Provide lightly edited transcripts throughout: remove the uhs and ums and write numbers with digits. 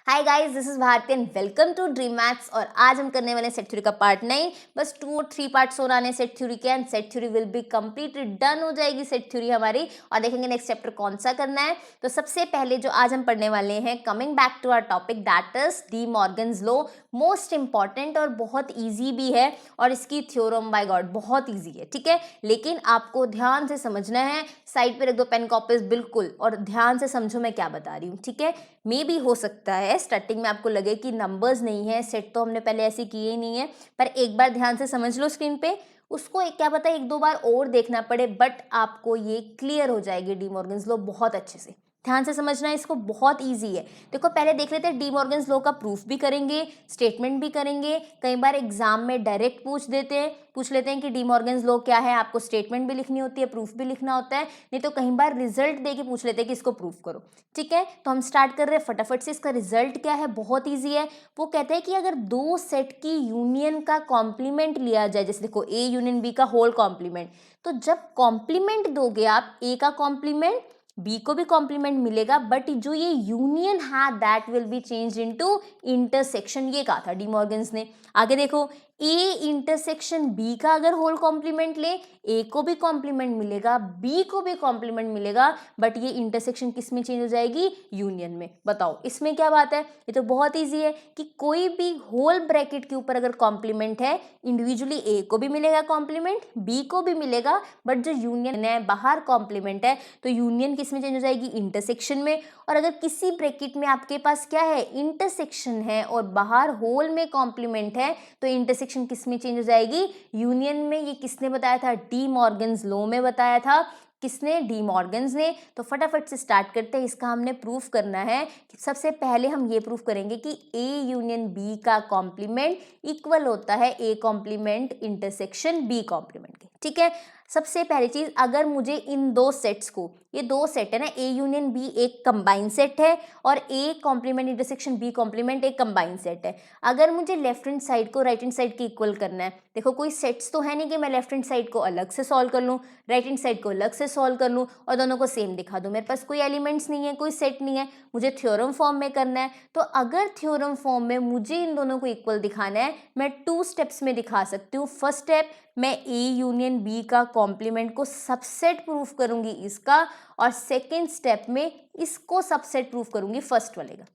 Hi guys, this is Bharti and welcome to dream maths. और आज हम करने वाले सेट थ्योरी का पार्ट 9। बस 2 और 3 पार्ट्स और आने सेट थ्योरी के and set theory will be completely done हो जाएगी सेट थ्योरी हमारी। और देखेंगे नेक्स्ट चैप्टर कौन सा करना है। तो सबसे पहले जो आज हम पढ़ने वाले हैं, coming back to our topic, that is De Morgan's law. Most important और बहुत ईजी भी है, और इसकी थ्योरम बाय गॉड बहुत ईजी है, ठीक है। लेकिन आपको ध्यान से समझना है। साइड पे रख दो पेन कॉपीज बिल्कुल, और ध्यान से समझो मैं क्या बता रही हूँ, ठीक है। मे भी हो सकता है स्टार्टिंग में आपको लगे कि नंबर्स नहीं है, सेट तो हमने पहले ऐसे किए ही नहीं है, पर एक बार ध्यान से समझ लो स्क्रीन पे। उसको क्या पता एक दो बार और देखना पड़े, बट आपको ये क्लियर हो जाएगी डी मॉर्गन्स लॉ बहुत अच्छे से। ध्यान से समझना है, इसको बहुत इजी है। देखो पहले देख लेते हैं, डी मॉर्गन्स लॉ का प्रूफ भी करेंगे, स्टेटमेंट भी करेंगे। कई बार एग्जाम में डायरेक्ट पूछ लेते हैं कि डी मॉर्गन्स लॉ क्या है, आपको स्टेटमेंट भी लिखनी होती है, प्रूफ भी लिखना होता है। नहीं तो कई बार रिजल्ट दे के पूछ लेते हैं कि इसको प्रूफ करो, ठीक है। तो हम स्टार्ट कर रहे हैं फटाफट से। इसका रिजल्ट क्या है, बहुत ईजी है। वो कहते हैं कि अगर दो सेट की यूनियन का कॉम्प्लीमेंट लिया जाए, जैसे देखो ए यूनियन बी का होल कॉम्प्लीमेंट, तो जब कॉम्प्लीमेंट दोगे आप, ए का कॉम्प्लीमेंट बी को भी कॉम्प्लीमेंट मिलेगा, बट जो ये यूनियन है that will be changed into intersection. ये कहा था डी मॉर्गन्स ने। आगे देखो, ए इंटरसेक्शन बी का अगर होल कॉम्प्लीमेंट ले, ए को भी कॉम्प्लीमेंट मिलेगा, बी को भी कॉम्प्लीमेंट मिलेगा, बट ये इंटरसेक्शन किस में चेंज हो जाएगी, यूनियन में। बताओ इसमें क्या बात है। ये तो बहुत इजी है कि कोई भी होल ब्रैकेट के ऊपर अगर कॉम्प्लीमेंट है, इंडिविजुअली ए को भी मिलेगा कॉम्प्लीमेंट, बी को भी मिलेगा, बट जो यूनियन है बाहर कॉम्प्लीमेंट है, तो यूनियन किस में चेंज हो जाएगी, इंटरसेक्शन में। और अगर किसी ब्रैकेट में आपके पास क्या है, इंटरसेक्शन है, और बाहर होल में कॉम्प्लीमेंट है, तो इंटरसेक्शन किस में चेंज हो जाएगी, यूनियन में। ये किसने बताया था, डी मॉर्गन्स लॉ में बताया था। किसने, डी मॉर्गन्स ने। तो फटाफट से स्टार्ट करते हैं। इसका हमने प्रूफ करना है। सबसे पहले हम ये प्रूफ करेंगे कि ए यूनियन बी का कॉम्प्लीमेंट इक्वल होता है A complement intersection B complement के, ठीक है। सबसे पहली चीज, अगर मुझे इन दो सेट्स को, ये दो सेट है ना, ए यूनियन बी एक कंबाइन सेट है, और A complement intersection B complement एक कंबाइन सेट है। अगर मुझे लेफ्ट हैंड साइड को राइट हैंड साइड के इक्वल करना है, देखो कोई सेट्स तो है नहीं कि मैं लेफ्ट हैंड साइड को अलग से सॉल्व कर लूँ, राइट हैंड साइड को अलग से सॉल्व कर लूँ और दोनों को सेम दिखा दूँ। मेरे पास कोई एलिमेंट्स नहीं है, कोई सेट नहीं है, मुझे थ्योरम फॉर्म में करना है। तो अगर थ्योरम फॉर्म में मुझे इन दोनों को इक्वल दिखाना है, मैं 2 स्टेप्स में दिखा सकती हूँ। फर्स्ट स्टेप, मैं ए यूनियन बी का कॉम्प्लीमेंट को सबसेट प्रूफ करूंगी इसका, और सेकेंड स्टेप में इसको सबसेट प्रूफ करूंगी फर्स्ट वाले का,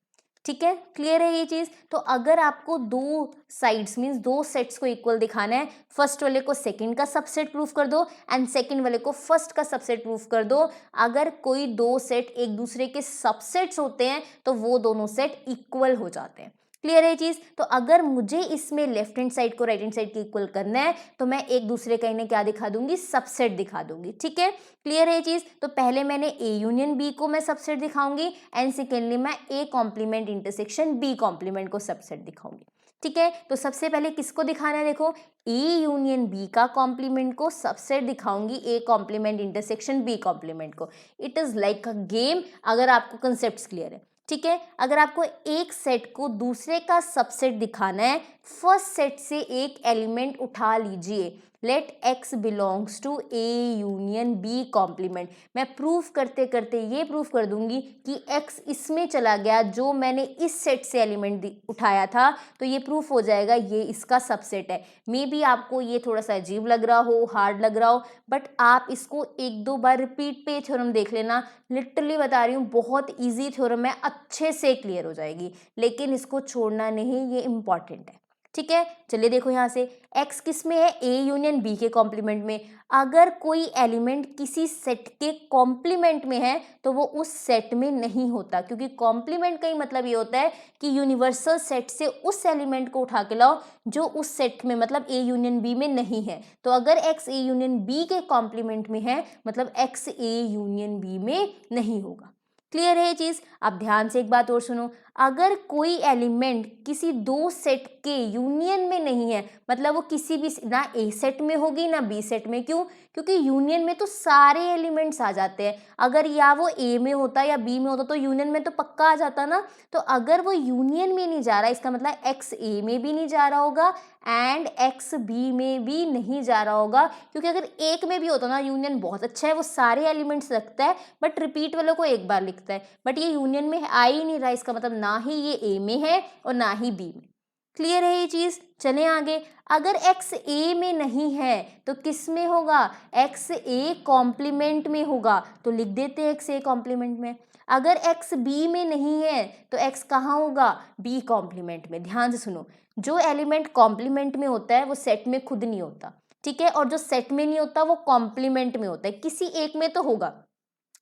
ठीक है। क्लियर है ये चीज। तो अगर आपको दो साइड्स मींस दो सेट्स को इक्वल दिखाना है, फर्स्ट वाले को सेकंड का सबसेट प्रूफ कर दो, एंड सेकंड वाले को फर्स्ट का सबसेट प्रूफ कर दो। अगर कोई दो सेट एक दूसरे के सबसेट्स होते हैं, तो वो दोनों सेट इक्वल हो जाते हैं। क्लियर है ये चीज। तो अगर मुझे इसमें लेफ्ट हैंड साइड को राइट हैंड साइड के इक्वल करना है, तो मैं एक दूसरे का इन्हें क्या दिखा दूंगी, सबसेट दिखा दूंगी, ठीक है। क्लियर है ये चीज। तो पहले मैंने ए यूनियन बी को मैं सबसेट दिखाऊंगी, एंड सेकेंडली मैं A complement intersection B complement को सबसेट दिखाऊंगी, ठीक है। तो सबसे पहले किसको दिखाना है, देखो ए यूनियन बी का कॉम्प्लीमेंट को सबसेट दिखाऊंगी A complement intersection B complement को। It is like a game, अगर आपको कंसेप्ट क्लियर है, ठीक है। अगर आपको एक सेट को दूसरे का सबसेट दिखाना है, फर्स्ट सेट से एक एलिमेंट उठा लीजिए, let x belongs to A union B complement. मैं प्रूफ करते करते ये प्रूफ कर दूंगी कि एक्स इसमें चला गया, जो मैंने इस सेट से एलिमेंट उठाया था, तो ये प्रूफ हो जाएगा ये इसका सबसेट है। मे बी आपको ये थोड़ा सा अजीब लग रहा हो, हार्ड लग रहा हो, बट आप इसको एक दो बार रिपीट पे थ्योरम देख लेना। लिटरली बता रही हूँ, बहुत ईजी थ्योरम है, अच्छे से क्लियर हो जाएगी। लेकिन इसको छोड़ना नहीं, ये इंपॉर्टेंट है, ठीक है। चलिए देखो यहाँ से, x किस में है, a यूनियन b के कॉम्प्लीमेंट में। अगर कोई एलिमेंट किसी सेट के कॉम्प्लीमेंट में है, तो वो उस सेट में नहीं होता, क्योंकि कॉम्प्लीमेंट का ही मतलब ये होता है कि यूनिवर्सल सेट से उस एलिमेंट को उठा के लाओ जो उस सेट में, मतलब a यूनियन b में नहीं है। तो अगर x a यूनियन b के कॉम्प्लीमेंट में है, मतलब x a यूनियन b में नहीं होगा। क्लियर है ये चीज। अब ध्यान से एक बात और सुनो, अगर कोई एलिमेंट किसी दो सेट के यूनियन में नहीं है, मतलब वो किसी भी ना ए सेट में होगी ना बी सेट में। क्यों? क्योंकि यूनियन में तो सारे एलिमेंट्स आ जाते हैं। अगर या वो ए में होता या बी में होता, तो यूनियन में तो पक्का आ जाता ना। तो अगर वो यूनियन में नहीं जा रहा, इसका मतलब एक्स ए में भी नहीं जा रहा होगा एंड एक्स बी में भी नहीं जा रहा होगा। क्योंकि अगर एक में भी होता ना, यूनियन बहुत अच्छा है, वो सारे एलिमेंट्स रखता है, बट रिपीट वालों को एक बार लिखता है, बट ये यूनियन में आ ही नहीं रहा, इसका मतलब ना ही ये ए में है और ना ही बी में। क्लियर है ये चीज़? चलें आगे। अगर x a में नहीं है तो किस में होगा? x a कॉम्प्लीमेंट में होगा, तो लिख देते हैं x a कॉम्प्लीमेंट में। अगर x b में नहीं है तो x कहाँ होगा? b कॉम्प्लीमेंट में। ध्यान से सुनो, जो एलिमेंट कॉम्प्लीमेंट में होता है वो सेट में खुद नहीं होता, ठीक है, और जो सेट में नहीं होता वो कॉम्प्लीमेंट में होता है, किसी एक में तो होगा।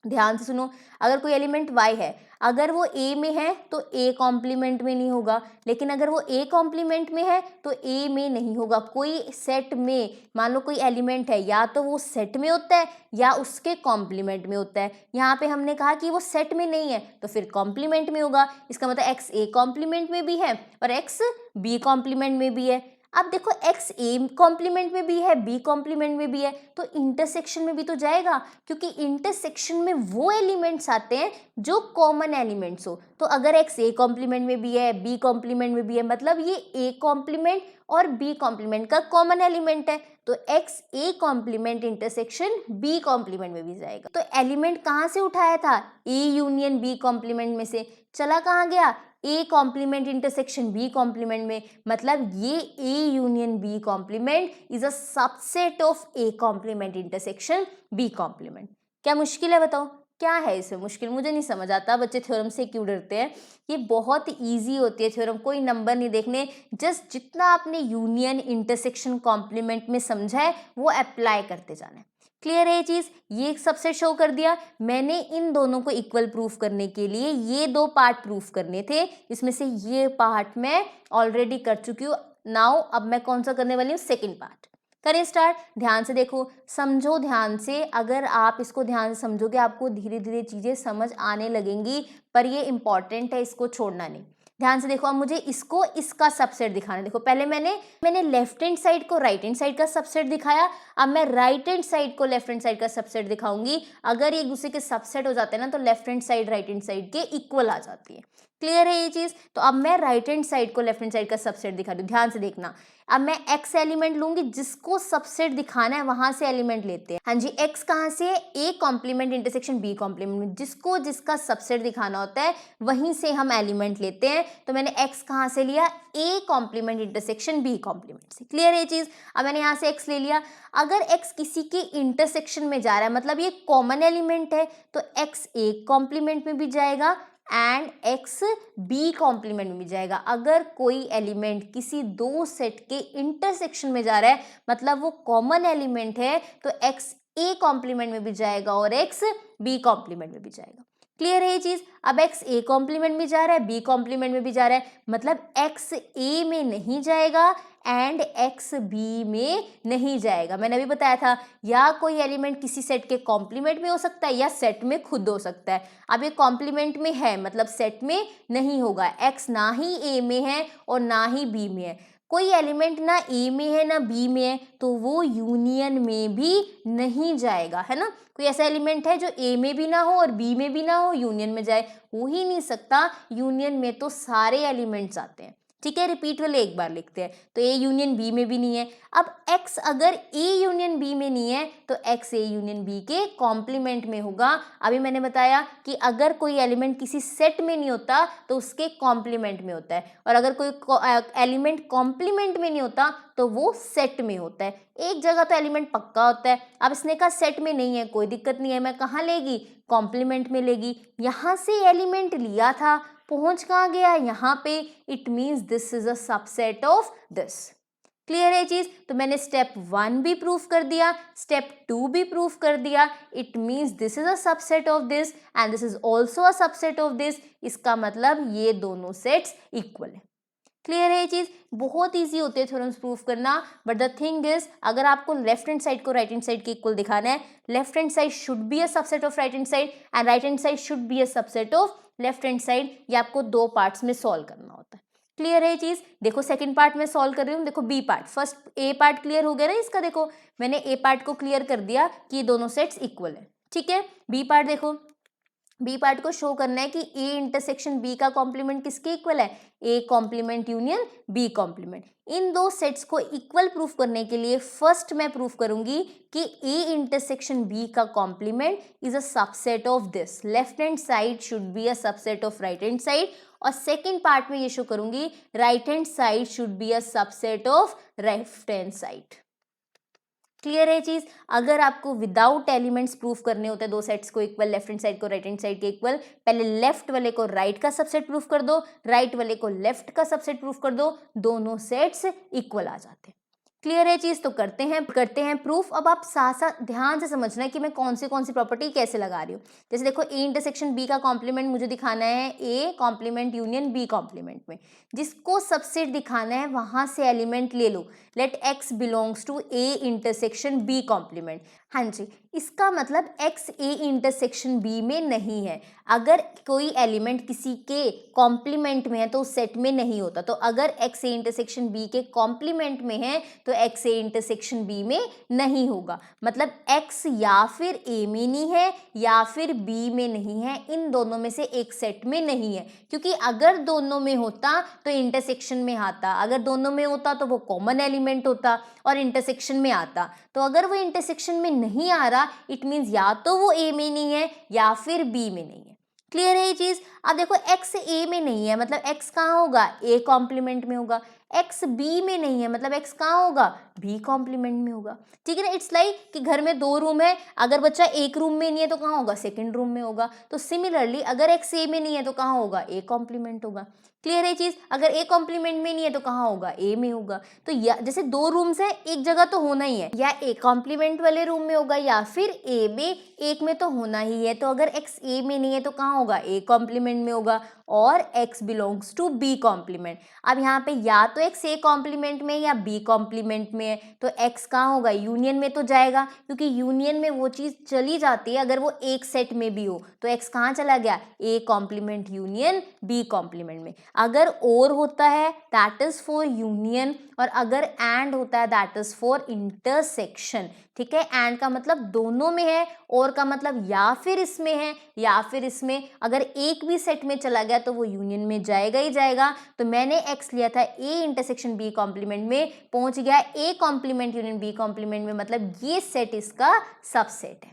ध्यान से सुनो, अगर कोई एलिमेंट y है, अगर वो a में है तो a कॉम्प्लीमेंट में नहीं होगा, लेकिन अगर वो a कॉम्प्लीमेंट में है तो a में नहीं होगा। कोई सेट में मान लो कोई एलिमेंट है, या तो वो सेट में होता है या उसके कॉम्प्लीमेंट में होता है। यहाँ पे हमने कहा कि वो सेट में नहीं है तो फिर कॉम्प्लीमेंट में होगा, इसका मतलब x a कॉम्प्लीमेंट में भी है और x b कॉम्प्लीमेंट में भी है। अब देखो x a कॉम्प्लीमेंट में भी है, b कॉम्प्लीमेंट में भी है, तो इंटरसेक्शन में भी तो जाएगा, क्योंकि इंटरसेक्शन में वो एलिमेंट्स आते हैं जो कॉमन एलिमेंट्स हो। तो अगर x a कॉम्प्लीमेंट में भी है, b कॉम्प्लीमेंट में भी है, मतलब ये a कॉम्प्लीमेंट और b कॉम्प्लीमेंट का कॉमन एलिमेंट है, तो x a complement intersection b complement में भी जाएगा। तो एलिमेंट कहाँ से उठाया था? a यूनियन b कॉम्प्लीमेंट में से, चला कहाँ गया? a complement intersection b complement में, मतलब ये a यूनियन b complement is a subset of a complement intersection b complement. क्या मुश्किल है बताओ? क्या है इसमें मुश्किल? मुझे नहीं समझ आता, बच्चे थ्योरम से क्यों डरते हैं? ये बहुत इजी होती है थ्योरम, कोई नंबर नहीं देखने, जस्ट जितना आपने यूनियन इंटरसेक्शन कॉम्प्लीमेंट में समझा है वो अप्लाई करते जाना है। क्लियर है ये चीज़? ये एक सबसेट शो कर दिया मैंने। इन दोनों को इक्वल प्रूफ करने के लिए ये दो पार्ट प्रूफ करने थे, इसमें से ये पार्ट मैं ऑलरेडी कर चुकी हूँ। नाउ अब मैं कौन सा करने वाली हूँ? Second part. करें स्टार्ट। ध्यान से देखो, समझो ध्यान से, अगर आप इसको ध्यान से समझोगे आपको धीरे धीरे चीज़ें समझ आने लगेंगी, पर ये इंपॉर्टेंट है, इसको छोड़ना नहीं। ध्यान से देखो, अब मुझे इसको इसका सबसेट दिखाना है। देखो पहले मैंने लेफ्ट हैंड साइड को राइट हैंड साइड का सबसेट दिखाया, अब मैं राइट हैंड साइड को लेफ्ट हैंड साइड का सबसेट दिखाऊंगी। अगर ये एक दूसरे के सबसेट हो जाते हैं ना तो left hand side right hand side के इक्वल आ जाती है। क्लियर है ये चीज़? तो अब मैं राइट हैंड साइड को लेफ्ट हैंड साइड का सबसेट दिखा दूँ, ध्यान से देखना। अब मैं x एलिमेंट लूंगी, जिसको सबसेट दिखाना है वहां से एलिमेंट लेते हैं। हाँ जी, x कहाँ से? a complement intersection b complement, जिसको जिसका सबसेट दिखाना होता है वहीं से हम एलिमेंट लेते हैं। तो मैंने x कहाँ से लिया? a complement intersection b complement से। क्लियर है ये चीज? अब मैंने यहाँ से x ले लिया। अगर x किसी के इंटरसेक्शन में जा रहा है, मतलब ये कॉमन एलिमेंट है, तो x a कॉम्प्लीमेंट में भी जाएगा एंड x b कॉम्प्लीमेंट में भी जाएगा। अगर कोई एलिमेंट किसी दो सेट के इंटरसेक्शन में जा रहा है, मतलब वो कॉमन एलिमेंट है, तो x a कॉम्प्लीमेंट में भी जाएगा और x b कॉम्प्लीमेंट में भी जाएगा। क्लियर है ये चीज? अब x a कॉम्प्लीमेंट में जा रहा है, b कॉम्प्लीमेंट में भी जा रहा है, मतलब x a में नहीं जाएगा एंड x b में नहीं जाएगा। मैंने अभी बताया था, या कोई एलिमेंट किसी सेट के कॉम्प्लीमेंट में हो सकता है या सेट में खुद हो सकता है। अब ये कॉम्प्लीमेंट में है मतलब सेट में नहीं होगा, x ना ही a में है और ना ही b में है। कोई एलिमेंट ना a में है ना b में है तो वो यूनियन में भी नहीं जाएगा, है ना। कोई ऐसा एलिमेंट है जो a में भी ना हो और b में भी ना हो, यूनियन में जाए? हो ही नहीं सकता, यूनियन में तो सारे एलिमेंट्स आते हैं। ठीक है, रिपीट वाले एक बार लिखते हैं। तो a यूनियन b में भी नहीं है। अब x अगर a यूनियन b में नहीं है तो x a यूनियन b के कॉम्प्लीमेंट में होगा। अभी मैंने बताया कि अगर कोई एलिमेंट किसी सेट में नहीं होता तो उसके कॉम्प्लीमेंट में होता है, और अगर कोई एलिमेंट कॉम्प्लीमेंट में नहीं होता तो वो सेट में होता है। एक जगह तो एलिमेंट पक्का होता है। अब इसने कहा सेट में नहीं है, कोई दिक्कत नहीं है, मैं कहाँ लेगी? कॉम्प्लीमेंट में लेगी। यहाँ से एलिमेंट लिया था, पहुंच कहाँ गया? यहाँ पे। It means this is a subset of this. Clear है चीज? तो मैंने स्टेप 1 भी प्रूफ कर दिया, स्टेप 2 भी प्रूफ कर दिया। It means this is a subset of this and this is also a subset of this. इसका मतलब ये दोनों सेट्स इक्वल है। क्लियर है ये चीज? बहुत इजी होते हैं थ्योरम्स प्रूफ करना, बट द थिंग इज अगर आपको लेफ्ट हैंड साइड को राइट हैंड साइड के इक्वल दिखाना है, left hand side should be a subset of right hand side and right hand side should be a subset of left hand side. ये आपको दो parts में solve करना होता है। क्लियर है ये चीज? देखो सेकंड पार्ट में सॉल्व कर रही हूँ। देखो B part, first A part clear हो गया ना इसका। देखो मैंने ए पार्ट को क्लियर कर दिया कि ये दोनों सेट्स इक्वल है। ठीक है, बी पार्ट देखो। बी पार्ट को शो करना है कि ए इंटरसेक्शन बी का कॉम्प्लीमेंट किसके इक्वल है, A complement union B complement. इन दो सेट्स को इक्वल प्रूफ करने के लिए फर्स्ट मैं प्रूफ करूंगी कि ए इंटरसेक्शन बी का complement is a subset of this, left hand side should be a subset of right hand side. और सेकेंड पार्ट में ये शो करूंगी right hand side should be a subset of left hand side. Clear है चीज। अगर आपको without elements proof करने होते हैं दो सेट्स को इक्वल, लेफ्ट हैंड साइड को राइट हैंड साइड के इक्वल, पहले लेफ्ट वाले को राइट का सबसेट प्रूफ कर दो, राइट वाले को लेफ्ट का सबसेट प्रूफ कर दो, दोनों सेट्स इक्वल आ जाते हैं। क्लियर है चीज। तो करते हैं प्रूफ। अब आप साथ साथ ध्यान से समझना है कि मैं कौन सी प्रॉपर्टी कैसे लगा रही हूँ। जैसे देखो ए इंटरसेक्शन बी का कॉम्प्लीमेंट मुझे दिखाना है A complement union B complement में, जिसको सबसेट दिखाना है वहां से एलिमेंट ले लो। Let x belongs to A intersection B complement. हाँ जी, इसका मतलब एक्स ए इंटरसेक्शन बी में नहीं है। अगर कोई एलिमेंट किसी के कॉम्प्लीमेंट में है तो उस सेट में नहीं होता। तो अगर एक्स ए इंटरसेक्शन बी के कॉम्प्लीमेंट में है तो एक्स ए इंटरसेक्शन बी में नहीं होगा। मतलब एक्स या फिर ए में नहीं है या फिर बी में नहीं है, इन दोनों में से एक सेट में नहीं है। क्योंकि अगर दोनों में होता तो इंटरसेक्शन में आता, अगर दोनों में होता तो वो कॉमन एलिमेंट होता और इंटरसेक्शन में आता। तो अगर वो इंटरसेक्शन में नहीं आ रहा, इट मीन्स या तो वो ए में नहीं है या फिर बी में नहीं है। क्लियर है ये चीज। अब देखो एक्स ए में नहीं है मतलब एक्स कहाँ होगा, ए कॉम्प्लीमेंट में होगा। एक्स बी में नहीं है मतलब एक्स कहाँ होगा, बी कॉम्प्लीमेंट में होगा। ठीक है ना। इट्स लाइक कि घर में दो रूम है, अगर बच्चा एक रूम में नहीं है तो कहाँ होगा, सेकंड रूम में होगा। तो सिमिलरली अगर एक्स ए में नहीं है तो कहाँ होगा, ए कॉम्प्लीमेंट होगा। क्लियर है चीज। अगर ए कॉम्प्लीमेंट में नहीं है तो कहाँ होगा, ए में होगा। तो या जैसे दो रूम्स है, एक जगह तो होना ही है, या ए कॉम्प्लीमेंट वाले रूम में होगा या फिर ए में, एक में तो होना ही है। तो अगर एक्स ए में नहीं है तो कहाँ होगा, ए कॉम्प्लीमेंट में होगा और x belongs to B complement. अब यहाँ पे या तो एक्स ए कॉम्प्लीमेंट में या बी कॉम्प्लीमेंट में है, तो एक्स कहाँ होगा, यूनियन में तो जाएगा, क्योंकि यूनियन में वो चीज चली जाती है अगर वो एक सेट में भी हो। तो एक्स कहाँ चला गया, A complement union B complement में। अगर और होता है दैट इज फॉर यूनियन, और अगर एंड होता है दैट इज फॉर इंटरसेक्शन। ठीक है, एंड का मतलब दोनों में है, और का मतलब या फिर इसमें है या फिर इसमें। अगर एक भी सेट में चला गया तो वो यूनियन में जाएगा ही जाएगा। तो मैंने एक्स लिया था ए इंटरसेक्शन बी कॉम्प्लीमेंट में, पहुंच गया A complement union B complement में, मतलब ये सेट इसका सबसेट है।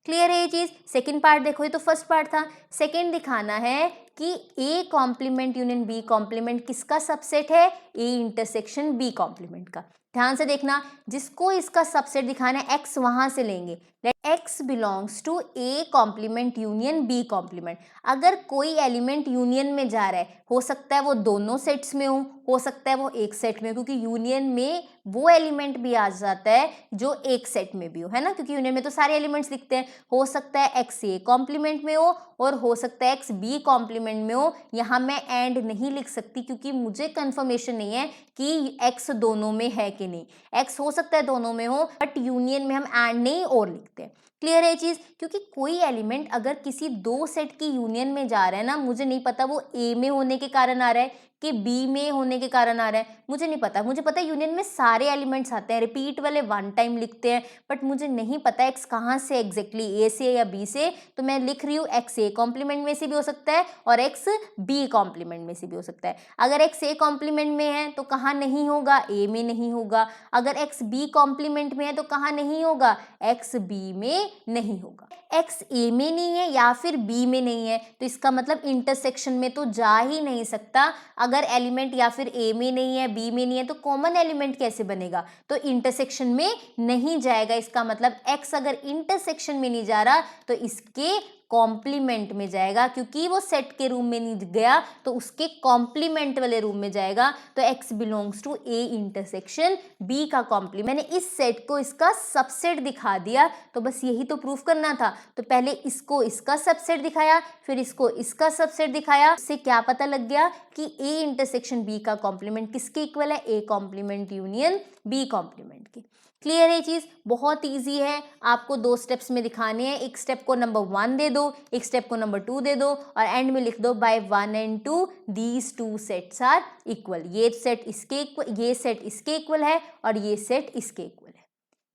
क्लियर है ये चीज। सेकंड पार्ट देखो, ये तो फर्स्ट पार्ट था। सेकंड दिखाना है कि A complement union B complement किसका सबसेट है, ए इंटरसेक्शन बी कॉम्प्लीमेंट का। ध्यान से देखना, जिसको इसका सबसेट दिखाना है एक्स वहां से लेंगे। X belongs to A complement union B complement. अगर कोई एलिमेंट यूनियन में जा रहा है, हो सकता है वो दोनों सेट्स में हो सकता है वो एक सेट में, क्योंकि यूनियन में वो एलिमेंट भी आ जाता है जो एक सेट में भी हो, है ना, क्योंकि यूनियन में तो सारे एलिमेंट्स दिखते हैं। हो सकता है एक्स ए कॉम्प्लीमेंट में हो और हो सकता है एक्स बी कॉम्प्लीमेंट में हो। यहाँ मैं एंड नहीं लिख सकती क्योंकि मुझे कंफर्मेशन नहीं है कि एक्स दोनों में है कि नहीं। एक्स हो सकता है दोनों में हो, बट यूनियन में हम एंड नहीं और लिखते हैं। क्लियर है ये चीज। क्योंकि कोई एलिमेंट अगर किसी दो सेट की यूनियन में जा रहा है ना, मुझे नहीं पता वो ए में होने के कारण आ रहा है कि बी में होने के कारण आ रहा है, मुझे नहीं पता। मुझे पता है यूनियन में सारे एलिमेंट्स आते हैं, रिपीट वाले वन टाइम लिखते हैं, बट मुझे नहीं पता एक्स कहाँ से एग्जैक्टली, ए से या बी से। तो मैं लिख रही हूँ एक्स ए कॉम्प्लीमेंट में से भी हो सकता है और एक्स बी कॉम्प्लीमेंट में से भी हो सकता है। अगर एक्स ए कॉम्प्लीमेंट में है तो कहाँ नहीं होगा, ए में नहीं होगा। अगर एक्स बी कॉम्प्लीमेंट में है तो कहाँ नहीं होगा, एक्स बी में नहीं होगा। एक्स ए में नहीं है या फिर बी में नहीं है तो इसका मतलब इंटरसेक्शन में तो जा ही नहीं सकता। अगर एलिमेंट या फिर ए में नहीं है बी में नहीं है तो कॉमन एलिमेंट कैसे बनेगा, तो इंटरसेक्शन में नहीं जाएगा। इसका मतलब एक्स अगर इंटरसेक्शन में नहीं जा रहा तो इसके कॉम्प्लीमेंट में जाएगा, क्योंकि वो सेट के रूम में नहीं गया तो उसके कॉम्प्लीमेंट वाले रूम में जाएगा। तो x belongs to A intersection B का कॉम्प्लीमेंट। मैंने इस सेट को इसका सबसेट दिखा दिया, तो बस यही तो प्रूफ करना था। तो पहले इसको इसका सबसेट दिखाया, फिर इसको इसका सबसेट दिखाया। उससे क्या पता लग गया कि ए इंटरसेक्शन बी का कॉम्प्लीमेंट किसके इक्वल है, A complement union B complement की। क्लियर है चीज। बहुत इजी है, आपको दो स्टेप्स में दिखाने हैं। एक स्टेप को नंबर 1 दे दो, एक स्टेप को नंबर 2 दे दो, और एंड में लिख दो by 1 and 2 these two sets are equal. ये सेट इसके इक्वल, ये सेट इसके इक्वल है और ये सेट इसके इक्वल है।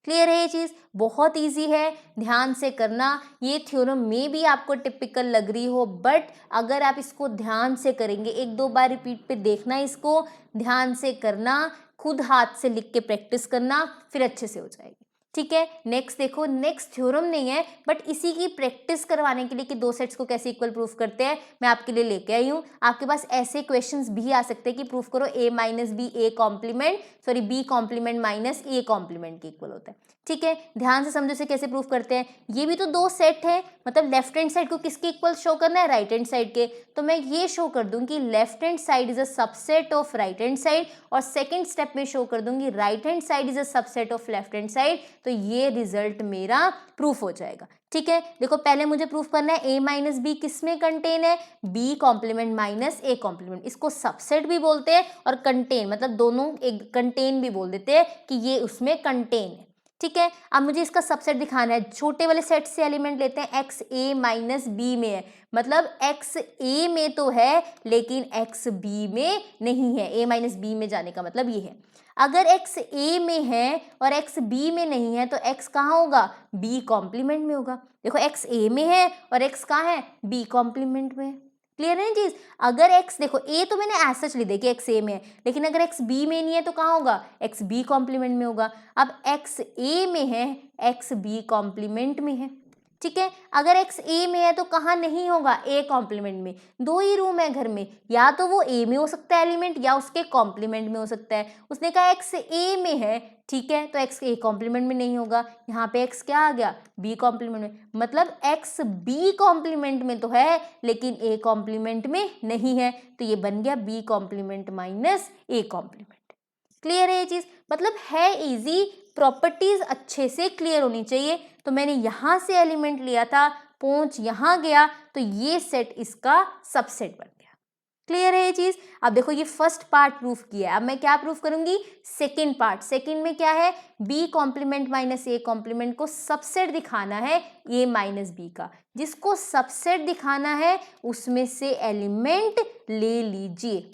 क्लियर है ये चीज़? बहुत इजी है, ध्यान से करना। ये थ्योरम में भी आपको टिपिकल लग रही हो, बट अगर आप इसको ध्यान से करेंगे, 1-2 बार रिपीट पे देखना, इसको ध्यान से करना, खुद हाथ से लिख के प्रैक्टिस करना, फिर अच्छे से हो जाएगी। ठीक है, नेक्स्ट देखो, नेक्स्ट थ्योरम नहीं है बट इसी की प्रैक्टिस करवाने के लिए कि दो सेट्स को कैसे इक्वल प्रूफ करते हैं, मैं आपके लिए लेके आई हूँ। आपके पास ऐसे क्वेश्चंस भी आ सकते हैं कि प्रूफ करो a minus B A complement, sorry B complement minus A complement के इक्वल होता है। ठीक है, ध्यान से समझो इसे कैसे प्रूफ करते हैं। ये भी तो दो सेट है, मतलब लेफ्ट हैंड साइड को किसके इक्वल शो करना है, राइट हैंड साइड के। तो मैं ये शो कर दूं कि left hand side is a subset of right hand side, और सेकंड स्टेप में शो कर दूंगी right hand side is a subset of left hand side. तो ये रिजल्ट मेरा प्रूफ हो जाएगा। ठीक है, देखो पहले मुझे प्रूफ करना है a माइनस बी किस में कंटेन है, b complement minus a complement. इसको सबसेट भी बोलते हैं और कंटेन, मतलब दोनों एक कंटेन भी बोल देते हैं कि ये उसमें कंटेन है। ठीक है, अब मुझे इसका सबसेट दिखाना है। छोटे वाले सेट से एलिमेंट लेते हैं, एक्स ए माइनस बी में है, मतलब एक्स ए में तो है लेकिन एक्स बी में नहीं है। ए माइनस बी में जाने का मतलब ये है। अगर एक्स ए में है और एक्स बी में नहीं है तो एक्स कहाँ होगा, बी कॉम्प्लीमेंट में होगा। देखो एक्स ए में है और एक्स कहाँ है, बी कॉम्प्लीमेंट में। क्लियर है चीज? अगर x, देखो a तो मैंने ऐसा सच ली थी कि x a में है, लेकिन अगर x b में नहीं है तो कहाँ होगा, x b कॉम्प्लीमेंट में होगा। अब x a में है, x b कॉम्प्लीमेंट में है। ठीक है, अगर x a में है तो कहाँ नहीं होगा, a कॉम्प्लीमेंट में। दो ही रूम है घर में, या तो वो a में हो सकता है एलिमेंट या उसके कॉम्प्लीमेंट में हो सकता है। उसने कहा x a में है, ठीक है, तो x a कॉम्प्लीमेंट में नहीं होगा। यहाँ पे x क्या आ गया, b कॉम्प्लीमेंट में, मतलब x b कॉम्प्लीमेंट में तो है लेकिन a कॉम्प्लीमेंट में नहीं है। तो ये बन गया b complement minus a complement. Clear है ये चीज? मतलब है इजी, प्रॉपर्टीज अच्छे से क्लियर होनी चाहिए। तो मैंने यहां से एलिमेंट लिया था, पहुंच यहां गया, तो ये सेट इसका सबसेट बन गया। क्लियर है ये चीज? अब देखो ये फर्स्ट पार्ट प्रूफ किया है, अब मैं क्या प्रूफ करूंगी, सेकंड पार्ट। सेकंड में क्या है, b complement minus a complement को सबसेट दिखाना है a माइनस बी का। जिसको सबसेट दिखाना है उसमें से एलिमेंट ले लीजिए।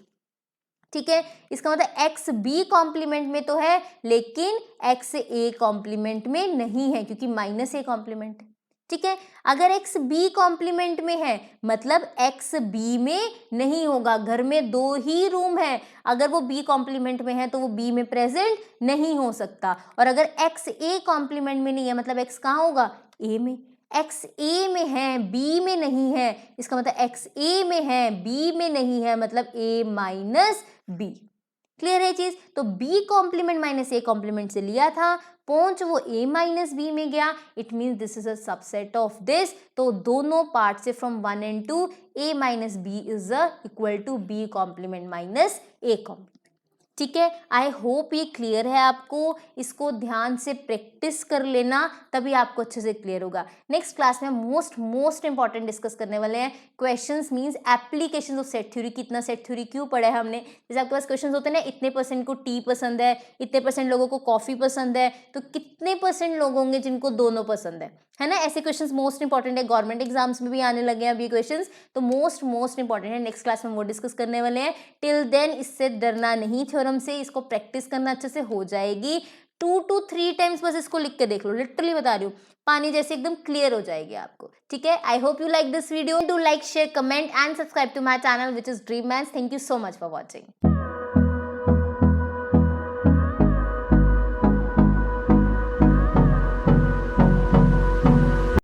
ठीक है, इसका मतलब एक्स बी कॉम्प्लीमेंट में तो है लेकिन एक्स ए कॉम्प्लीमेंट में नहीं है, क्योंकि माइनस ए कॉम्प्लीमेंट है। ठीक है, अगर एक्स बी कॉम्प्लीमेंट में है मतलब एक्स बी में नहीं होगा। घर में दो ही रूम है, अगर वो बी कॉम्प्लीमेंट में है तो वो बी में प्रेजेंट नहीं हो सकता। और अगर एक्स ए कॉम्प्लीमेंट में नहीं है मतलब एक्स कहाँ होगा, ए में। एक्स ए में है, बी में नहीं है, इसका मतलब एक्स ए में है, बी में नहीं है, मतलब ए माइनस बी। क्लियर है चीज? तो b complement minus A complement से लिया था, पहुंच वो a माइनस बी में गया, it means this is a subset of this. तो दोनों पार्ट से from 1 and 2 a minus B is equal to b complement minus A complement. ठीक है, आई होप ये क्लियर है आपको। इसको ध्यान से प्रैक्टिस कर लेना, तभी आपको अच्छे से क्लियर होगा। नेक्स्ट क्लास में मोस्ट इंपॉर्टेंट डिस्कस करने वाले हैं questions means applications of set theory. कितना सेट थ्योरी क्यों पढ़ा है हमने, जैसे आपके पास क्वेश्चंस होते हैं ना, इतने परसेंट को टी पसंद है, इतने परसेंट लोगों को कॉफी पसंद है, तो कितने परसेंट लोग होंगे जिनको दोनों पसंद है ना। ऐसे क्वेश्चंस मोस्ट इंपॉर्टेंट है, गवर्नमेंट एग्जाम्स में भी आने लगे हैं अभी क्वेश्चंस, तो मोस्ट इंपॉर्टेंट है। नेक्स्ट क्लास में वो डिस्कस करने वाले हैं। टिल देन इससे डरना नहीं, थ्योरम से, इसको प्रैक्टिस करना अच्छे से हो जाएगी। 2 to 3 टाइम्स बस इसको लिख के देख लो, लिटरली बता रही हूँ, पानी जैसे एकदम क्लियर हो जाएगी आपको। ठीक है, I hope you like this video. Do like, share, comment and subscribe to my channel which is dream maths. Thank you so much for watching.